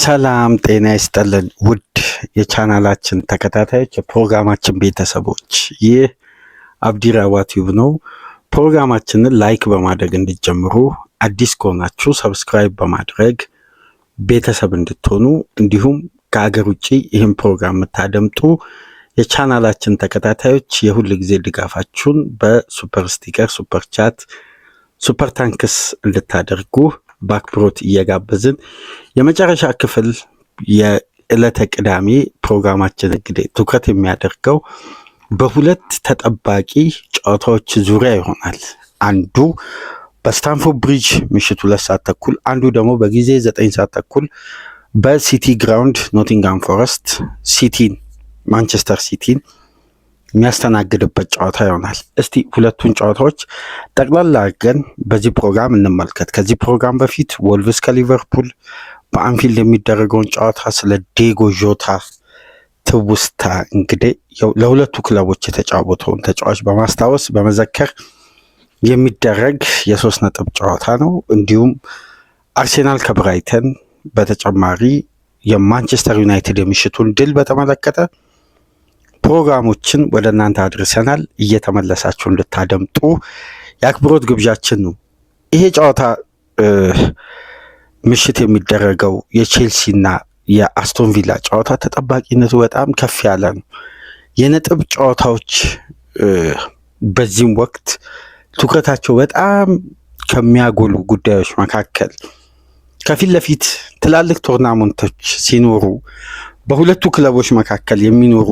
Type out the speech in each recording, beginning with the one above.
ሰላም ጤና ይስጥልን ውድ የቻናላችን ተከታታዮች የፕሮግራማችን ቤተሰቦች፣ ይህ አብዲራዋ ቲዩብ ነው። ፕሮግራማችንን ላይክ በማድረግ እንድትጀምሩ፣ አዲስ ከሆናችሁ ሰብስክራይብ በማድረግ ቤተሰብ እንድትሆኑ፣ እንዲሁም ከሀገር ውጭ ይህን ፕሮግራም የምታደምጡ የቻናላችን ተከታታዮች የሁል ጊዜ ድጋፋችሁን በሱፐር ስቲከር፣ ሱፐር ቻት፣ ሱፐር ታንክስ እንድታደርጉ በአክብሮት እየጋበዝን የመጨረሻ ክፍል የዕለተ ቅዳሜ ፕሮግራማችን እንግዲህ ትኩረት የሚያደርገው በሁለት ተጠባቂ ጨዋታዎች ዙሪያ ይሆናል። አንዱ በስታንፎርድ ብሪጅ ምሽት 2 ሰዓት ተኩል፣ አንዱ ደግሞ በጊዜ 9 ሰዓት ተኩል በሲቲ ግራውንድ ኖቲንግሃም ፎረስት ማንቸስተር ሲቲን የሚያስተናግድበት ጨዋታ ይሆናል። እስቲ ሁለቱን ጨዋታዎች ጠቅላላ አድርገን በዚህ ፕሮግራም እንመልከት። ከዚህ ፕሮግራም በፊት ወልቭስ ከሊቨርፑል በአንፊልድ የሚደረገውን ጨዋታ ስለ ዲዬጎ ዦታ ትውስታ እንግዲህ ለሁለቱ ክለቦች የተጫወተውን ተጫዋች በማስታወስ በመዘከር የሚደረግ የ3 ነጥብ ጨዋታ ነው። እንዲሁም አርሴናል ከብራይተን፣ በተጨማሪ የማንቸስተር ዩናይትድ የምሽቱን ድል በተመለከተ ፕሮግራሞችን ወደ እናንተ አድርሰናል። እየተመለሳችሁ እንድታደምጡ የአክብሮት ግብዣችን ነው። ይሄ ጨዋታ ምሽት የሚደረገው የቼልሲና የአስቶን ቪላ ጨዋታ ተጠባቂነቱ በጣም ከፍ ያለ ነው። የነጥብ ጨዋታዎች በዚህም ወቅት ትኩረታቸው በጣም ከሚያጎሉ ጉዳዮች መካከል ከፊት ለፊት ትላልቅ ቶርናመንቶች ሲኖሩ በሁለቱ ክለቦች መካከል የሚኖሩ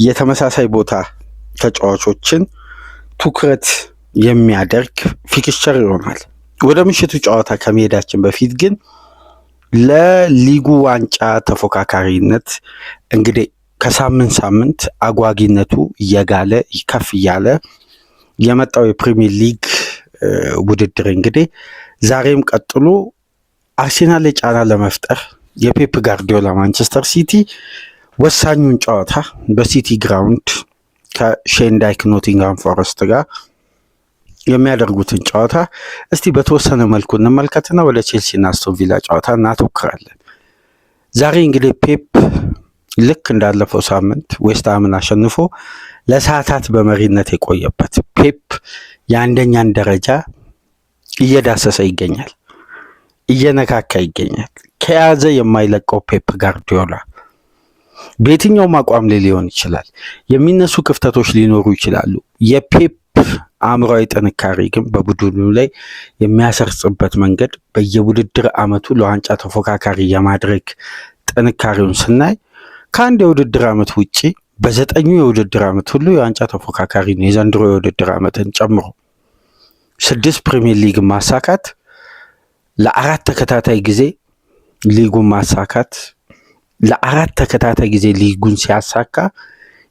የተመሳሳይ ቦታ ተጫዋቾችን ትኩረት የሚያደርግ ፊክስቸር ይሆናል። ወደ ምሽቱ ጨዋታ ከመሄዳችን በፊት ግን ለሊጉ ዋንጫ ተፎካካሪነት እንግዲህ ከሳምንት ሳምንት አጓጊነቱ እየጋለ ከፍ እያለ የመጣው የፕሪሚየር ሊግ ውድድር እንግዲህ ዛሬም ቀጥሎ አርሴናል ላይ ጫና ለመፍጠር የፔፕ ጋርዲዮላ ማንቸስተር ሲቲ ወሳኙን ጨዋታ በሲቲ ግራውንድ ከሼንዳይክ ኖቲንግሃም ፎረስት ጋር የሚያደርጉትን ጨዋታ እስቲ በተወሰነ መልኩ እንመልከትና ወደ ቼልሲና አስቶን ቪላ ጨዋታ እናተኩራለን። ዛሬ እንግዲህ ፔፕ ልክ እንዳለፈው ሳምንት ዌስትሃምን አሸንፎ ለሰዓታት በመሪነት የቆየበት ፔፕ የአንደኛን ደረጃ እየዳሰሰ ይገኛል፣ እየነካካ ይገኛል። ከያዘ የማይለቀው ፔፕ ጋርዲዮላ በየትኛውም አቋም ላይ ሊሆን ይችላል። የሚነሱ ክፍተቶች ሊኖሩ ይችላሉ። የፔፕ አእምሯዊ ጥንካሬ ግን በቡድኑ ላይ የሚያሰርጽበት መንገድ በየውድድር ዓመቱ ለዋንጫ ተፎካካሪ የማድረግ ጥንካሬውን ስናይ ከአንድ የውድድር ዓመት ውጪ በ9 የውድድር ዓመት ሁሉ የዋንጫ ተፎካካሪ ነው። የዘንድሮ የውድድር ዓመትን ጨምሮ 6 ፕሪሚየር ሊግ ማሳካት፣ ለ4 ተከታታይ ጊዜ ሊጉን ማሳካት፣ ለ4 ተከታታይ ጊዜ ሊጉን ሲያሳካ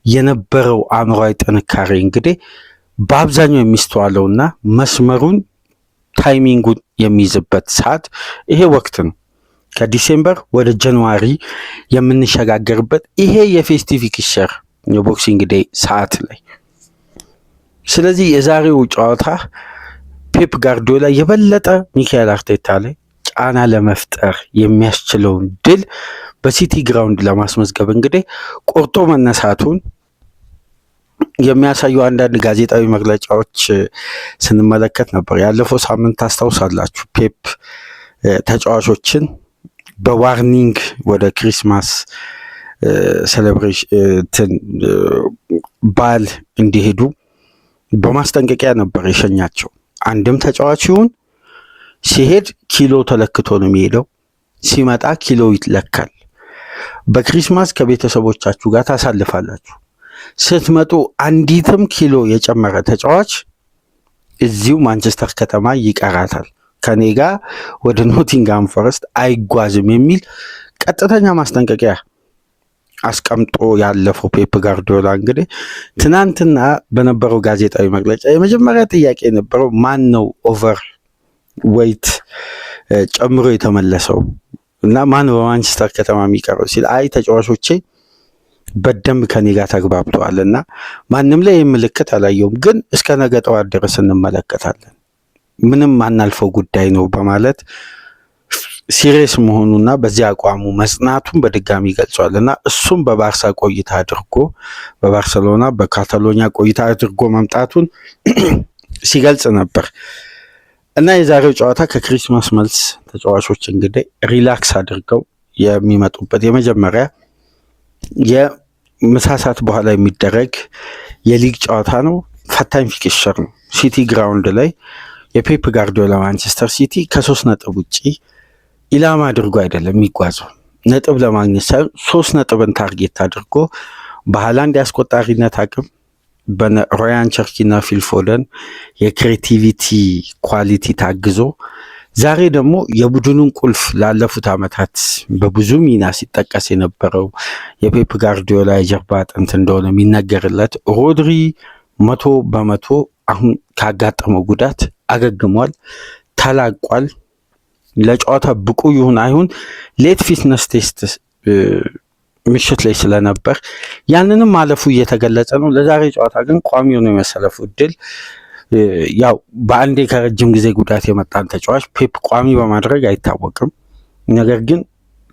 የነበረው አእምሯዊ ጥንካሬ እንግዲህ በአብዛኛው የሚስተዋለውና መስመሩን ታይሚንጉን የሚይዝበት ሰዓት ይሄ ወቅት ነው። ከዲሴምበር ወደ ጃንዋሪ የምንሸጋገርበት ይሄ የፌስቲቭ ፊክስቸር የቦክሲንግ ዴይ ሰዓት ላይ። ስለዚህ የዛሬው ጨዋታ ፔፕ ጋርዲዮላ የበለጠ ሚካኤል አርቴታ ላይ ጫና ለመፍጠር የሚያስችለውን ድል በሲቲ ግራውንድ ለማስመዝገብ እንግዲህ ቆርጦ መነሳቱን የሚያሳዩ አንዳንድ ጋዜጣዊ መግለጫዎች ስንመለከት ነበር። ያለፈው ሳምንት ታስታውሳላችሁ፣ ፔፕ ተጫዋቾችን በዋርኒንግ ወደ ክሪስማስ ሴሌብሬሽን በዓል እንዲሄዱ በማስጠንቀቂያ ነበር የሸኛቸው። አንድም ተጫዋች ይሁን ሲሄድ ኪሎ ተለክቶ ነው የሚሄደው፣ ሲመጣ ኪሎ ይለካል። በክሪስማስ ከቤተሰቦቻችሁ ጋር ታሳልፋላችሁ። ስትመጡ አንዲትም ኪሎ የጨመረ ተጫዋች እዚሁ ማንቸስተር ከተማ ይቀራታል፣ ከኔ ጋር ወደ ኖቲንግሃም ፎረስት አይጓዝም የሚል ቀጥተኛ ማስጠንቀቂያ አስቀምጦ ያለፈው ፔፕ ጋርዲዮላ እንግዲህ ትናንትና በነበረው ጋዜጣዊ መግለጫ የመጀመሪያ ጥያቄ የነበረው ማን ነው ኦቨር ዌይት ጨምሮ የተመለሰው እና ማን በማንቸስተር ከተማ የሚቀረው ሲል፣ አይ ተጫዋቾቼ በደንብ ከኔ ጋር ተግባብተዋል እና ማንም ላይ ምልክት አላየውም፣ ግን እስከ ነገ ጠዋት ድረስ እንመለከታለን፣ ምንም ማናልፈው ጉዳይ ነው በማለት ሲሪየስ መሆኑና በዚህ አቋሙ መጽናቱን በድጋሚ ገልጿልና እሱም በባርሳ ቆይታ አድርጎ በባርሰሎና በካታሎኛ ቆይታ አድርጎ መምጣቱን ሲገልጽ ነበር። እና የዛሬው ጨዋታ ከክሪስማስ መልስ ተጫዋቾች እንግዲህ ሪላክስ አድርገው የሚመጡበት የመጀመሪያ የምሳ ሰዓት በኋላ የሚደረግ የሊግ ጨዋታ ነው። ፈታኝ ፊክስቸር ነው። ሲቲ ግራውንድ ላይ የፔፕ ጋርዲዮላ ማንቸስተር ሲቲ ከ3 ነጥብ ውጪ ኢላማ አድርጎ አይደለም የሚጓዘው። ነጥብ ለማግኘት ሳይሆን 3 ነጥብን ታርጌት አድርጎ በሃላንድ ያስቆጣሪነት አቅም በሮያን ቸርኪና ፊልፎደን የክሬቲቪቲ ኳሊቲ ታግዞ ዛሬ ደግሞ የቡድኑን ቁልፍ ላለፉት ዓመታት በብዙ ሚና ሲጠቀስ የነበረው የፔፕ ጋርዲዮላ የጀርባ አጥንት እንደሆነ የሚነገርለት ሮድሪ 100% አሁን ካጋጠመው ጉዳት አገግሟል፣ ተላቋል። ለጨዋታ ብቁ ይሁን አይሁን ሌት ፊትነስ ቴስት ምሽት ላይ ስለነበር ያንንም ማለፉ እየተገለጸ ነው። ለዛሬ ጨዋታ ግን ቋሚ ሆኖ የመሰለፉ እድል ያው በአንዴ ከረጅም ጊዜ ጉዳት የመጣን ተጫዋች ፔፕ ቋሚ በማድረግ አይታወቅም። ነገር ግን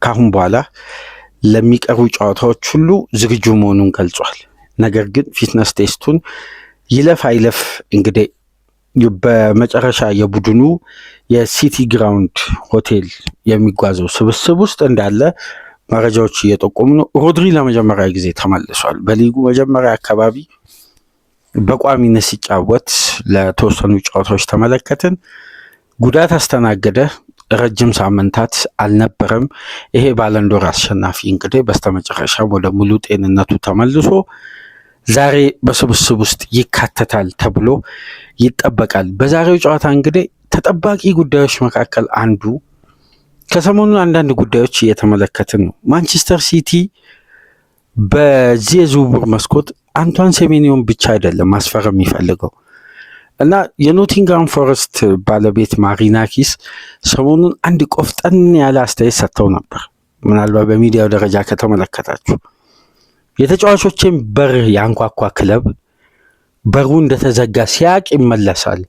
ካሁን በኋላ ለሚቀሩ ጨዋታዎች ሁሉ ዝግጁ መሆኑን ገልጿል። ነገር ግን ፊትነስ ቴስቱን ይለፍ አይለፍ እንግዲህ በመጨረሻ የቡድኑ የሲቲ ግራውንድ ሆቴል የሚጓዘው ስብስብ ውስጥ እንዳለ መረጃዎች እየጠቆሙ ነው። ሮድሪ ለመጀመሪያ ጊዜ ተመልሷል። በሊጉ መጀመሪያ አካባቢ በቋሚነት ሲጫወት ለተወሰኑ ጨዋታዎች ተመለከትን። ጉዳት አስተናገደ። ረጅም ሳምንታት አልነበረም። ይሄ ባለንዶር አሸናፊ እንግዲህ በስተመጨረሻም ወደ ሙሉ ጤንነቱ ተመልሶ ዛሬ በስብስብ ውስጥ ይካተታል ተብሎ ይጠበቃል። በዛሬው ጨዋታ እንግዲህ ተጠባቂ ጉዳዮች መካከል አንዱ ከሰሞኑ አንዳንድ ጉዳዮች እየተመለከትን ነው። ማንቸስተር ሲቲ በዚህ የዝውውር መስኮት አንቷን ሴሜኒዮን ብቻ አይደለም ማስፈረም የሚፈልገው እና የኖቲንጋም ፎረስት ባለቤት ማሪናኪስ ሰሞኑን አንድ ቆፍጠን ያለ አስተያየት ሰጥተው ነበር። ምናልባት በሚዲያው ደረጃ ከተመለከታችሁ የተጫዋቾችን በር ያንኳኳ ክለብ በሩ እንደተዘጋ ሲያቅ ይመለሳል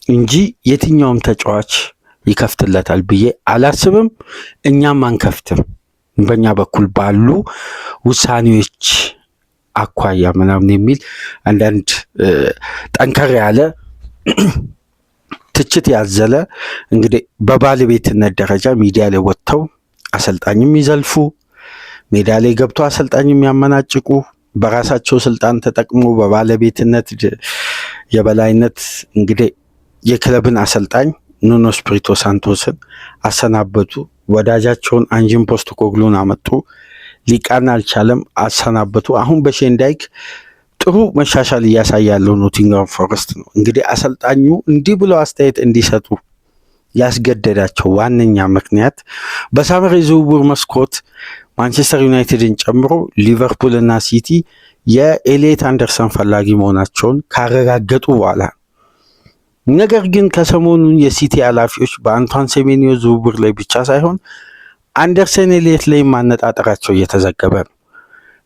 እንጂ የትኛውም ተጫዋች ይከፍትለታል ብዬ አላስብም። እኛም አንከፍትም። በእኛ በኩል ባሉ ውሳኔዎች አኳያ ምናምን የሚል አንዳንድ ጠንከር ያለ ትችት ያዘለ እንግዲህ በባለቤትነት ደረጃ ሚዲያ ላይ ወጥተው አሰልጣኝም ይዘልፉ፣ ሜዳ ላይ ገብቶ አሰልጣኝ የሚያመናጭቁ፣ በራሳቸው ስልጣን ተጠቅሞ በባለቤትነት የበላይነት እንግዲህ የክለብን አሰልጣኝ ኑኖ ስፒሪቶ ሳንቶስን አሰናበቱ። ወዳጃቸውን አንጂን ፖስተኮግሉን አመጡ። ሊቃና አልቻለም፣ አሰናበቱ። አሁን በሼንዳይክ ጥሩ መሻሻል እያሳየ ያለው ኖቲንጋም ፎረስት ነው። እንግዲህ አሰልጣኙ እንዲህ ብለው አስተያየት እንዲሰጡ ያስገደዳቸው ዋነኛ ምክንያት በሳመር የዝውውር መስኮት ማንቸስተር ዩናይትድን ጨምሮ ሊቨርፑል እና ሲቲ የኤሊየት አንደርሰን ፈላጊ መሆናቸውን ካረጋገጡ በኋላ፣ ነገር ግን ከሰሞኑን የሲቲ ኃላፊዎች በአንቷን ሴሜኒዮ ዝውውር ላይ ብቻ ሳይሆን አንደርሰን ኤሊየት ላይ ማነጣጠራቸው እየተዘገበ ነው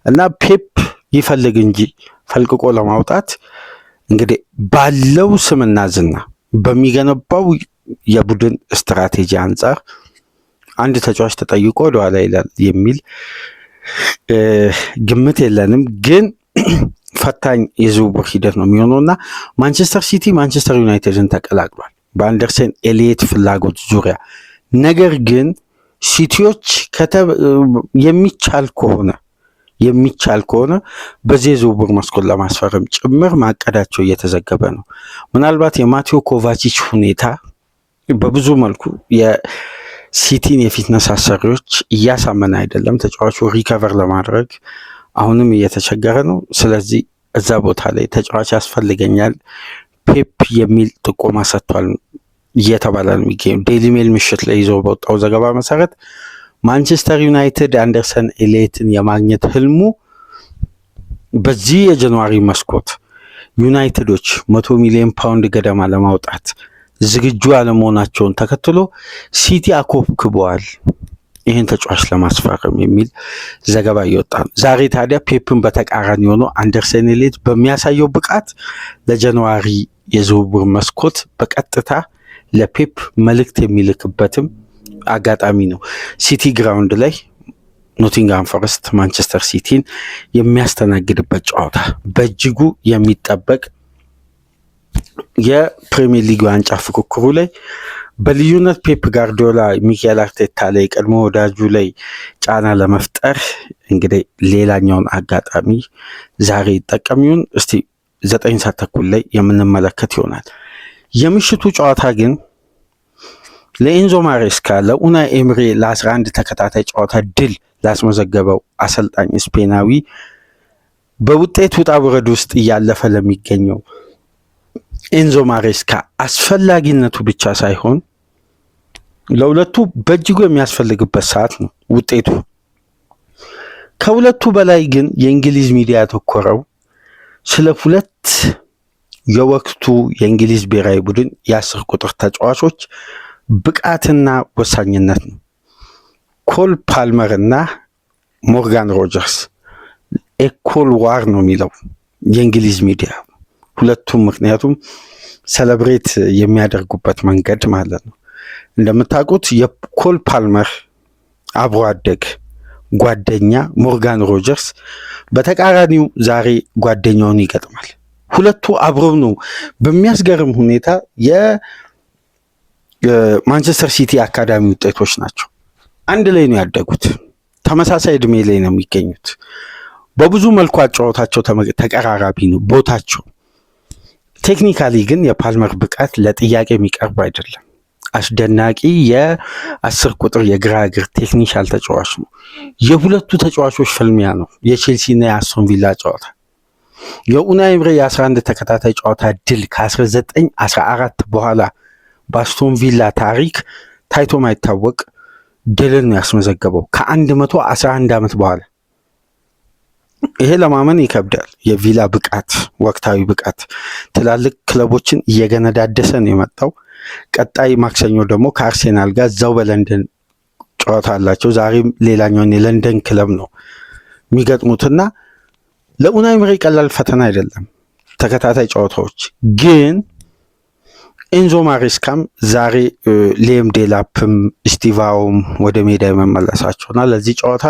እና ፔፕ ይፈልግ እንጂ ፈልቅቆ ለማውጣት እንግዲህ ባለው ስምና ዝና በሚገነባው የቡድን ስትራቴጂ አንጻር አንድ ተጫዋች ተጠይቆ ወደኋላ ይላል የሚል ግምት የለንም። ግን ፈታኝ የዝውውር ሂደት ነው የሚሆነው እና ማንቸስተር ሲቲ ማንቸስተር ዩናይትድን ተቀላቅሏል በአንደርሰን ኤሊየት ፍላጎት ዙሪያ። ነገር ግን ሲቲዎች የሚቻል ከሆነ በዚህ የዝውውር መስኮት ለማስፈረም ጭምር ማቀዳቸው እየተዘገበ ነው። ምናልባት የማቴዎ ኮቫቺች ሁኔታ በብዙ መልኩ የሲቲን የፊትነስ አሰሪዎች እያሳመነ አይደለም። ተጫዋቹ ሪከቨር ለማድረግ አሁንም እየተቸገረ ነው። ስለዚህ እዛ ቦታ ላይ ተጫዋች ያስፈልገኛል ፔፕ የሚል ጥቆማ ሰጥቷል እየተባለ ነው የሚገኘው። ዴይሊ ሜል ምሽት ላይ ይዞ በወጣው ዘገባ መሰረት ማንቸስተር ዩናይትድ አንደርሰን ኤሊየትን የማግኘት ህልሙ በዚህ የጃንዋሪ መስኮት ዩናይትዶች 100 ሚሊዮን ፓውንድ ገደማ ለማውጣት ዝግጁ አለመሆናቸውን ተከትሎ ሲቲ አኮብክበዋል ይህን ተጫዋች ለማስፈረም የሚል ዘገባ እየወጣ ነው። ዛሬ ታዲያ ፔፕን በተቃራኒ ሆኖ አንደርሰን ኤሊየት በሚያሳየው ብቃት ለጃንዋሪ የዝውውር መስኮት በቀጥታ ለፔፕ መልእክት የሚልክበትም አጋጣሚ ነው። ሲቲ ግራውንድ ላይ ኖቲንግሃም ፎረስት ማንቸስተር ሲቲን የሚያስተናግድበት ጨዋታ በእጅጉ የሚጠበቅ የፕሪሚየር ሊግ ዋንጫ ፍክክሩ ላይ በልዩነት ፔፕ ጋርዲዮላ ሚኬል አርቴታ ላይ ቀድሞ ወዳጁ ላይ ጫና ለመፍጠር እንግዲህ ሌላኛውን አጋጣሚ ዛሬ ይጠቀም ይሁን እስቲ 9 ሰዓት ተኩል ላይ የምንመለከት ይሆናል። የምሽቱ ጨዋታ ግን ለኤንዞ ማሬስካ ለኡናይ ኤምሬ ለ11 ተከታታይ ጨዋታ ድል ላስመዘገበው አሰልጣኝ ስፔናዊ በውጤት ውጣ ውረድ ውስጥ እያለፈ ለሚገኘው ኤንዞ ማሬስካ አስፈላጊነቱ ብቻ ሳይሆን ለሁለቱ በእጅጉ የሚያስፈልግበት ሰዓት ነው ውጤቱ። ከሁለቱ በላይ ግን የእንግሊዝ ሚዲያ ያተኮረው ስለ ሁለት የወቅቱ የእንግሊዝ ብሔራዊ ቡድን የ10 ቁጥር ተጫዋቾች ብቃትና ወሳኝነት ነው። ኮል ፓልመር እና ሞርጋን ሮጀርስ ኤኮል ዋር ነው የሚለው የእንግሊዝ ሚዲያ ሁለቱም፣ ምክንያቱም ሰለብሬት የሚያደርጉበት መንገድ ማለት ነው። እንደምታውቁት የኮል ፓልመር አብሮ አደግ ጓደኛ ሞርጋን ሮጀርስ በተቃራኒው ዛሬ ጓደኛውን ይገጥማል። ሁለቱ አብረው ነው በሚያስገርም ሁኔታ የማንቸስተር ሲቲ አካዳሚ ውጤቶች ናቸው። አንድ ላይ ነው ያደጉት። ተመሳሳይ እድሜ ላይ ነው የሚገኙት። በብዙ መልኩ አጫወታቸው ተቀራራቢ ነው ቦታቸው። ቴክኒካሊ ግን የፓልመር ብቃት ለጥያቄ የሚቀርብ አይደለም። አስደናቂ የ10 ቁጥር የግራ እግር ቴክኒሻል ተጫዋች ነው። የሁለቱ ተጫዋቾች ፍልሚያ ነው የቼልሲ እና የአስቶን ቪላ ጨዋታ። የኡናይ ኤምሬ የ11 ተከታታይ ጨዋታ ድል ከ1914 በኋላ በአስቶን ቪላ ታሪክ ታይቶ ማይታወቅ ድልን ነው ያስመዘገበው ከ111 ዓመት በኋላ። ይሄ ለማመን ይከብዳል። የቪላ ብቃት ወቅታዊ ብቃት ትላልቅ ክለቦችን እየገነዳደሰ ነው የመጣው። ቀጣይ ማክሰኞ ደግሞ ከአርሴናል ጋር እዛው በለንደን ጨዋታ አላቸው። ዛሬም ሌላኛውን የለንደን ክለብ ነው የሚገጥሙትና ለኡናይ ኤምሬ ቀላል ፈተና አይደለም ተከታታይ ጨዋታዎች። ግን ኤንዞ ማሬስካም ዛሬ ሌም ዴላፕም ስቲቫውም ወደ ሜዳ የመመለሳቸውና ለዚህ ጨዋታ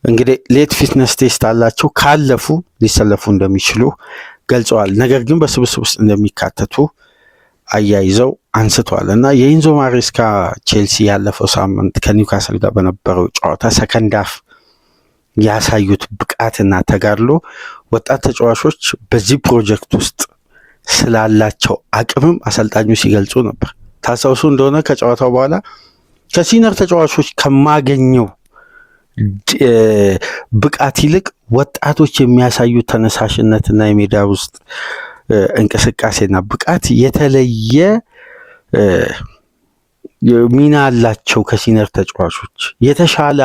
እንግዲህ ሌት ፊትነስ ቴስት አላቸው። ካለፉ ሊሰለፉ እንደሚችሉ ገልጸዋል። ነገር ግን በስብስብ ውስጥ እንደሚካተቱ አያይዘው አንስተዋል እና የኤንዞ ማሬስካ ቼልሲ ያለፈው ሳምንት ከኒውካስል ጋር በነበረው ጨዋታ ሰከንድ ሃፍ ያሳዩት ብቃትና ተጋድሎ ወጣት ተጫዋቾች በዚህ ፕሮጀክት ውስጥ ስላላቸው አቅምም አሰልጣኙ ሲገልጹ ነበር። ታስታውሱ እንደሆነ ከጨዋታው በኋላ ከሲኒየር ተጫዋቾች ከማገኘው ብቃት ይልቅ ወጣቶች የሚያሳዩት ተነሳሽነትና የሜዳ ውስጥ እንቅስቃሴና ብቃት የተለየ ሚና አላቸው። ከሲኒየር ተጫዋቾች የተሻለ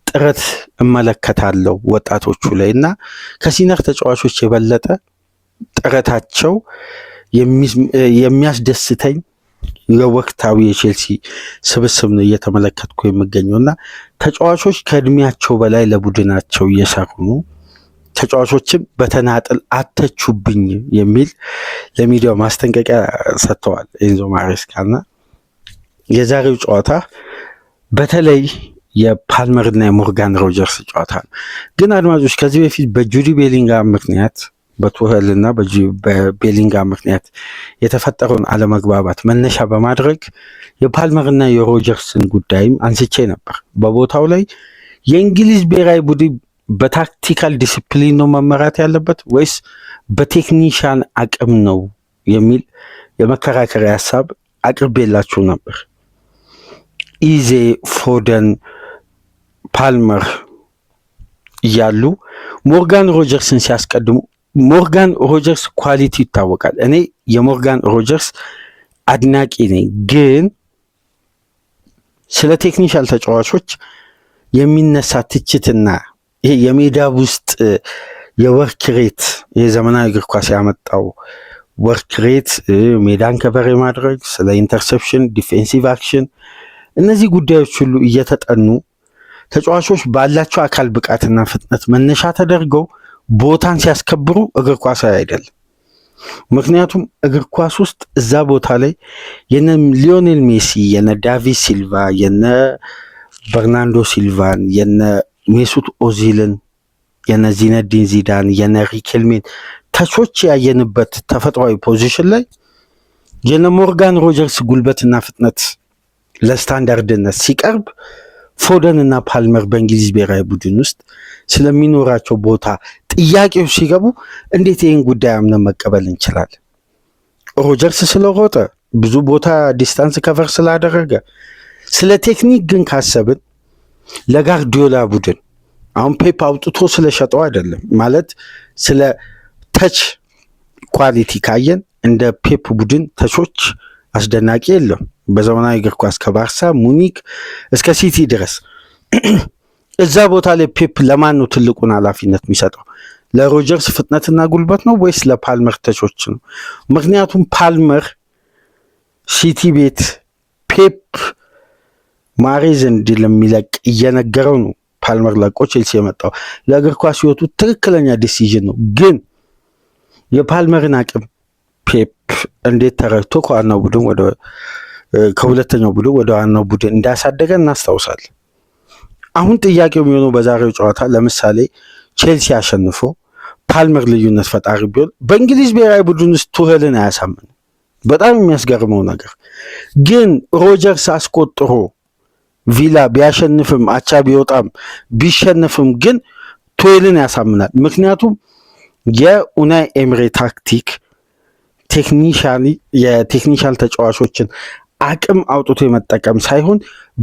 ጥረት እመለከታለሁ ወጣቶቹ ላይ እና ከሲኒየር ተጫዋቾች የበለጠ ጥረታቸው የሚያስደስተኝ የወቅታዊ የቼልሲ ስብስብ ነው እየተመለከትኩ የሚገኘው እና ተጫዋቾች ከእድሜያቸው በላይ ለቡድናቸው እየሰሩ ነው። ተጫዋቾችም በተናጥል አተቹብኝ የሚል ለሚዲያው ማስጠንቀቂያ ሰጥተዋል ኤንዞ ማሬስካና የዛሬው ጨዋታ በተለይ የፓልመርና የሞርጋን ሮጀርስ ጨዋታ ነው። ግን አድማጮች ከዚህ በፊት በጁዲ ቤሊንጋም ምክንያት በቱኸልና በቤሊንጋም ምክንያት የተፈጠረውን አለመግባባት መነሻ በማድረግ የፓልመርና የሮጀርስን ጉዳይም አንስቼ ነበር። በቦታው ላይ የእንግሊዝ ብሔራዊ ቡድን በታክቲካል ዲሲፕሊን ነው መመራት ያለበት ወይስ በቴክኒሻን አቅም ነው የሚል የመከራከሪያ ሀሳብ አቅርቤላችሁ ነበር። ኢዜ፣ ፎደን፣ ፓልመር እያሉ ሞርጋን ሮጀርስን ሲያስቀድሙ ሞርጋን ሮጀርስ ኳሊቲ ይታወቃል። እኔ የሞርጋን ሮጀርስ አድናቂ ነኝ። ግን ስለ ቴክኒሻል ተጫዋቾች የሚነሳ ትችትና ይሄ የሜዳ ውስጥ የወርክ ሬት የዘመናዊ እግር ኳስ ያመጣው ወርክ ሬት ሜዳን ከቨር ማድረግ ስለ ኢንተርሴፕሽን፣ ዲፌንሲቭ አክሽን እነዚህ ጉዳዮች ሁሉ እየተጠኑ ተጫዋቾች ባላቸው አካል ብቃትና ፍጥነት መነሻ ተደርገው ቦታን ሲያስከብሩ እግር ኳስ አይደለም። ምክንያቱም እግር ኳስ ውስጥ እዛ ቦታ ላይ የነ ሊዮኔል ሜሲ የነ ዳቪድ ሲልቫ የነ በርናንዶ ሲልቫን የነ ሜሱት ኦዚልን የነ ዚነዲን ዚዳን የነ ሪኬልሜን ተቾች ያየንበት ተፈጥሯዊ ፖዚሽን ላይ የነ ሞርጋን ሮጀርስ ጉልበትና ፍጥነት ለስታንዳርድነት ሲቀርብ ፎደን እና ፓልመር በእንግሊዝ ብሔራዊ ቡድን ውስጥ ስለሚኖራቸው ቦታ ጥያቄዎች ሲገቡ እንዴት ይህን ጉዳይ አምነን መቀበል እንችላለን? ሮጀርስ ስለሮጠ ብዙ ቦታ ዲስታንስ ከቨር ስላደረገ፣ ስለ ቴክኒክ ግን ካሰብን ለጋርዲዮላ ቡድን አሁን ፔፕ አውጥቶ ስለሸጠው አይደለም ማለት ስለ ተች ኳሊቲ ካየን እንደ ፔፕ ቡድን ተቾች አስደናቂ የለም። በዘመናዊ እግር ኳስ ከባርሳ ሙኒክ እስከ ሲቲ ድረስ እዛ ቦታ ላይ ፔፕ ለማን ነው ትልቁን ኃላፊነት የሚሰጠው? ለሮጀርስ ፍጥነትና ጉልበት ነው ወይስ ለፓልመር ተቾች ነው? ምክንያቱም ፓልመር ሲቲ ቤት ፔፕ ማሬዝ እንዲለሚለቅ እየነገረው ነው ፓልመር ለቆ ቼልሲ የመጣው። ለእግር ኳስ ህይወቱ ትክክለኛ ዲሲዥን ነው። ግን የፓልመርን አቅም ፔፕ እንዴት ተረድቶ ከሁለተኛው ቡድን ወደ ዋናው ቡድን እንዳሳደገ እናስታውሳለን። አሁን ጥያቄው የሚሆነው በዛሬው ጨዋታ ለምሳሌ ቼልሲ አሸንፎ ፓልመር ልዩነት ፈጣሪ ቢሆን በእንግሊዝ ብሔራዊ ቡድን ውስጥ ቱሄልን አያሳምንም። በጣም የሚያስገርመው ነገር ግን ሮጀርስ አስቆጥሮ ቪላ ቢያሸንፍም አቻ ቢወጣም ቢሸንፍም ግን ቱሄልን ያሳምናል። ምክንያቱም የኡናይ ኤምሬ ታክቲክ የቴክኒሻል ተጫዋቾችን አቅም አውጥቶ የመጠቀም ሳይሆን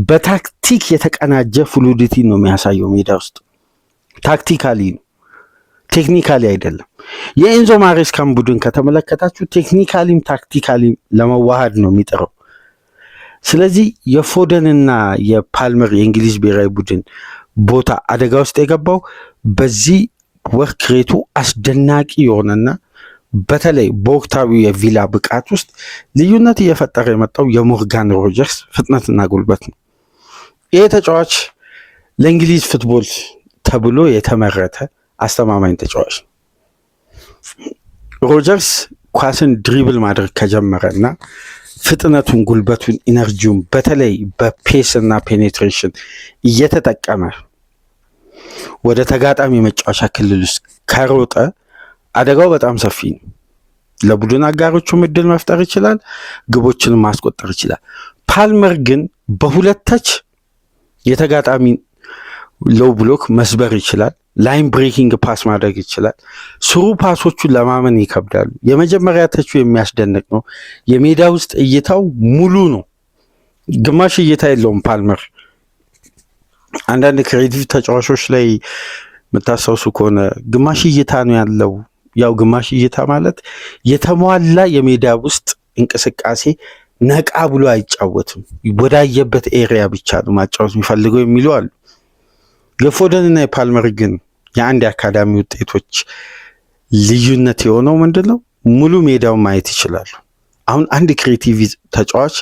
በታክቲክ የተቀናጀ ፍሉዲቲ ነው የሚያሳየው ሜዳ ውስጥ። ታክቲካሊ ነው፣ ቴክኒካሊ አይደለም። የኤንዞ ማሬስካን ቡድን ከተመለከታችሁ ቴክኒካሊም ታክቲካሊም ለመዋሃድ ነው የሚጥረው። ስለዚህ የፎደንና የፓልመር የእንግሊዝ ብሔራዊ ቡድን ቦታ አደጋ ውስጥ የገባው በዚህ ወርክ ሬቱ አስደናቂ የሆነና በተለይ በወቅታዊ የቪላ ብቃት ውስጥ ልዩነት እየፈጠረ የመጣው የሞርጋን ሮጀርስ ፍጥነትና ጉልበት ነው። ይህ ተጫዋች ለእንግሊዝ ፉትቦል ተብሎ የተመረተ አስተማማኝ ተጫዋች ነው። ሮጀርስ ኳስን ድሪብል ማድረግ ከጀመረና ፍጥነቱን፣ ጉልበቱን፣ ኢነርጂውን በተለይ በፔስ እና ፔኔትሬሽን እየተጠቀመ ወደ ተጋጣሚ መጫወቻ ክልል ውስጥ ከሮጠ አደጋው በጣም ሰፊ ነው። ለቡድን አጋሮቹም እድል መፍጠር ይችላል፣ ግቦችንም ማስቆጠር ይችላል። ፓልመር ግን በሁለት ተች የተጋጣሚ ሎው ብሎክ መስበር ይችላል፣ ላይን ብሬኪንግ ፓስ ማድረግ ይችላል። ስሩ ፓሶቹን ለማመን ይከብዳሉ። የመጀመሪያ ተቹ የሚያስደንቅ ነው። የሜዳ ውስጥ እይታው ሙሉ ነው፣ ግማሽ እይታ የለውም ፓልመር። አንዳንድ ክሬዲቭ ተጫዋቾች ላይ የምታስታውሱ ከሆነ ግማሽ እይታ ነው ያለው። ያው ግማሽ እይታ ማለት የተሟላ የሜዳ ውስጥ እንቅስቃሴ ነቃ ብሎ አይጫወትም፣ ወዳየበት ኤሪያ ብቻ ነው ማጫወት የሚፈልገው የሚሉ አሉ። የፎደን እና የፓልመር ግን የአንድ የአካዳሚ ውጤቶች ልዩነት የሆነው ምንድን ነው? ሙሉ ሜዳውን ማየት ይችላሉ። አሁን አንድ ክሬቲቭ ተጫዋች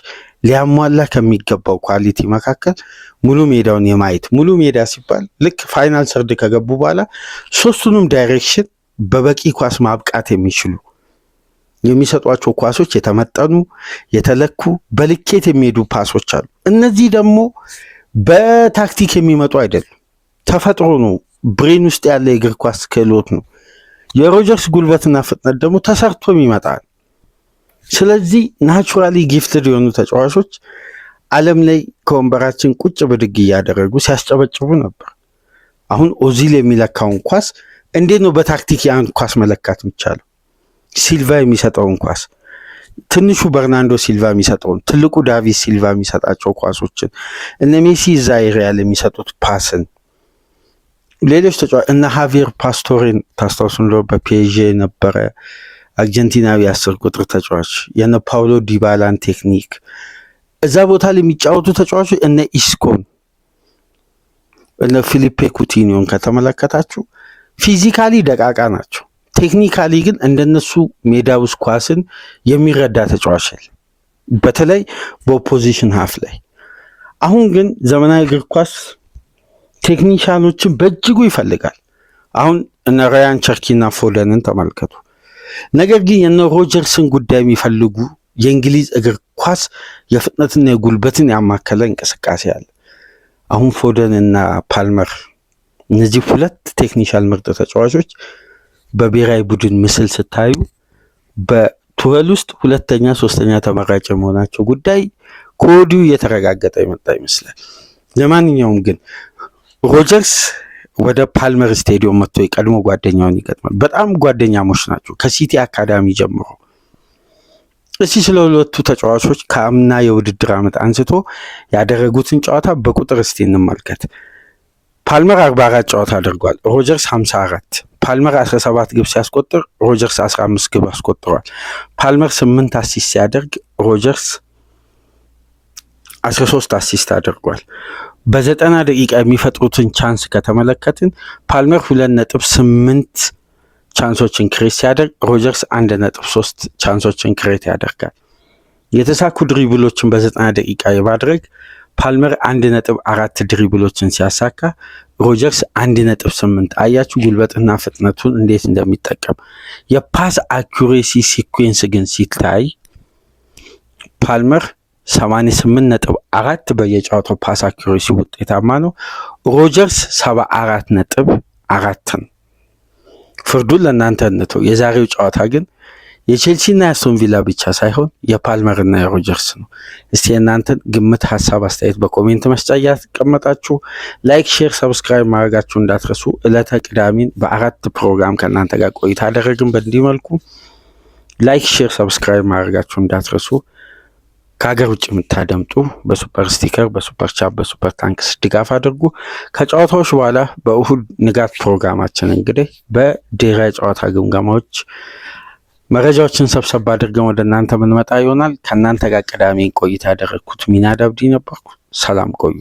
ሊያሟላ ከሚገባው ኳሊቲ መካከል ሙሉ ሜዳውን የማየት ሙሉ ሜዳ ሲባል ልክ ፋይናል ሰርድ ከገቡ በኋላ ሶስቱንም ዳይሬክሽን በበቂ ኳስ ማብቃት የሚችሉ የሚሰጧቸው ኳሶች የተመጠኑ የተለኩ በልኬት የሚሄዱ ፓሶች አሉ። እነዚህ ደግሞ በታክቲክ የሚመጡ አይደሉም፣ ተፈጥሮ ነው፣ ብሬን ውስጥ ያለ የእግር ኳስ ክህሎት ነው። የሮጀርስ ጉልበትና ፍጥነት ደግሞ ተሰርቶም ይመጣል። ስለዚህ ናቹራሊ ጊፍትድ የሆኑ ተጫዋቾች ዓለም ላይ ከወንበራችን ቁጭ ብድግ እያደረጉ ሲያስጨበጭቡ ነበር። አሁን ኦዚል የሚለካውን ኳስ እንዴት ነው በታክቲክ ያን ኳስ መለካት የሚቻለው? ሲልቫ የሚሰጠውን ኳስ፣ ትንሹ በርናንዶ ሲልቫ የሚሰጠውን፣ ትልቁ ዳቪድ ሲልቫ የሚሰጣቸው ኳሶችን፣ እነ ሜሲ እዛ ኤሪያል የሚሰጡት ፓስን፣ ሌሎች ተጫዋች እነ ሃቪየር ፓስቶሬን ታስታውሱ እንደው በፒኤስጂ የነበረ አርጀንቲናዊ 10 ቁጥር ተጫዋች፣ የነ ፓውሎ ዲባላን ቴክኒክ እዛ ቦታ ላይ የሚጫወቱ ተጫዋቾች እነ ኢስኮን እነ ፊሊፔ ኩቲኒዮን ከተመለከታችሁ ፊዚካሊ ደቃቃ ናቸው። ቴክኒካሊ ግን እንደነሱ ሜዳ ውስጥ ኳስን የሚረዳ ተጫዋች የለም፣ በተለይ በኦፖዚሽን ሃፍ ላይ። አሁን ግን ዘመናዊ እግር ኳስ ቴክኒሻኖችን በእጅጉ ይፈልጋል። አሁን እነ ራያን ቸርኪና ፎደንን ተመልከቱ። ነገር ግን የነ ሮጀርስን ጉዳይ የሚፈልጉ የእንግሊዝ እግር ኳስ የፍጥነትና የጉልበትን ያማከለ እንቅስቃሴ አለ። አሁን ፎደን እና ፓልመር እነዚህ ሁለት ቴክኒሻል ምርጥ ተጫዋቾች በብሔራዊ ቡድን ምስል ስታዩ በቱኸል ውስጥ ሁለተኛ ሶስተኛ ተመራጭ መሆናቸው ጉዳይ ከወዲሁ እየተረጋገጠ የመጣ ይመስላል። ለማንኛውም ግን ሮጀርስ ወደ ፓልመር ስቴዲየም መጥቶ የቀድሞ ጓደኛውን ይገጥማል። በጣም ጓደኛሞች ናቸው ከሲቲ አካዳሚ ጀምሮ። እስቲ ስለ ሁለቱ ተጫዋቾች ከአምና የውድድር ዓመት አንስቶ ያደረጉትን ጨዋታ በቁጥር እስቲ እንመልከት። ፓልመር 44 ጨዋታ አድርጓል፣ ሮጀርስ 54። ፓልመር 17 ግብ ሲያስቆጥር ሮጀርስ 15 ግብ አስቆጥሯል። ፓልመር 8 አሲስት ሲያደርግ ሮጀርስ 13 አሲስት አድርጓል። በ90 ደቂቃ የሚፈጥሩትን ቻንስ ከተመለከትን ፓልመር 2.8 ቻንሶችን ክሬት ሲያደርግ ሮጀርስ 1.3 ቻንሶችን ክሬት ያደርጋል። የተሳኩ ድሪብሎችን በ90 ደቂቃ የማድረግ ፓልመር 1.4 ድሪብሎችን ሲያሳካ ሮጀርስ 1.8። አያችሁ ጉልበትና ፍጥነቱን እንዴት እንደሚጠቀም። የፓስ አኩሬሲ ሲኩዌንስ ግን ሲታይ ፓልመር 88.4 በየጨዋታው ፓስ አኩሬሲ ውጤታማ ነው። ሮጀርስ 74.4 ነው። ፍርዱን ለእናንተ እንተው። የዛሬው ጨዋታ ግን የቼልሲና የአስቶን ቪላ ብቻ ሳይሆን የፓልመርና የሮጀርስ ነው። እስቲ የእናንተን ግምት፣ ሀሳብ፣ አስተያየት በኮሜንት መስጫ እያስቀመጣችሁ ላይክ፣ ሼር፣ ሰብስክራይብ ማድረጋችሁ እንዳትረሱ። ዕለተ ቅዳሜን በ4 ፕሮግራም ከእናንተ ጋር ቆይታ አደረግን። በእንዲህ መልኩ ላይክ፣ ሼር፣ ሰብስክራይብ ማድረጋችሁ እንዳትረሱ። ከሀገር ውጭ የምታደምጡ በሱፐር ስቲከር፣ በሱፐር ቻፕ፣ በሱፐር ታንክስ ድጋፍ አድርጉ። ከጨዋታዎች በኋላ በእሁድ ንጋት ፕሮግራማችን እንግዲህ በድህረ ጨዋታ ግምገማዎች መረጃዎችን ሰብሰብ አድርገን ወደ እናንተ ምንመጣ ይሆናል። ከእናንተ ጋር ቅዳሜ ቆይታ ያደረግኩት ሚናድ አብዲ ነበርኩ። ሰላም ቆዩ።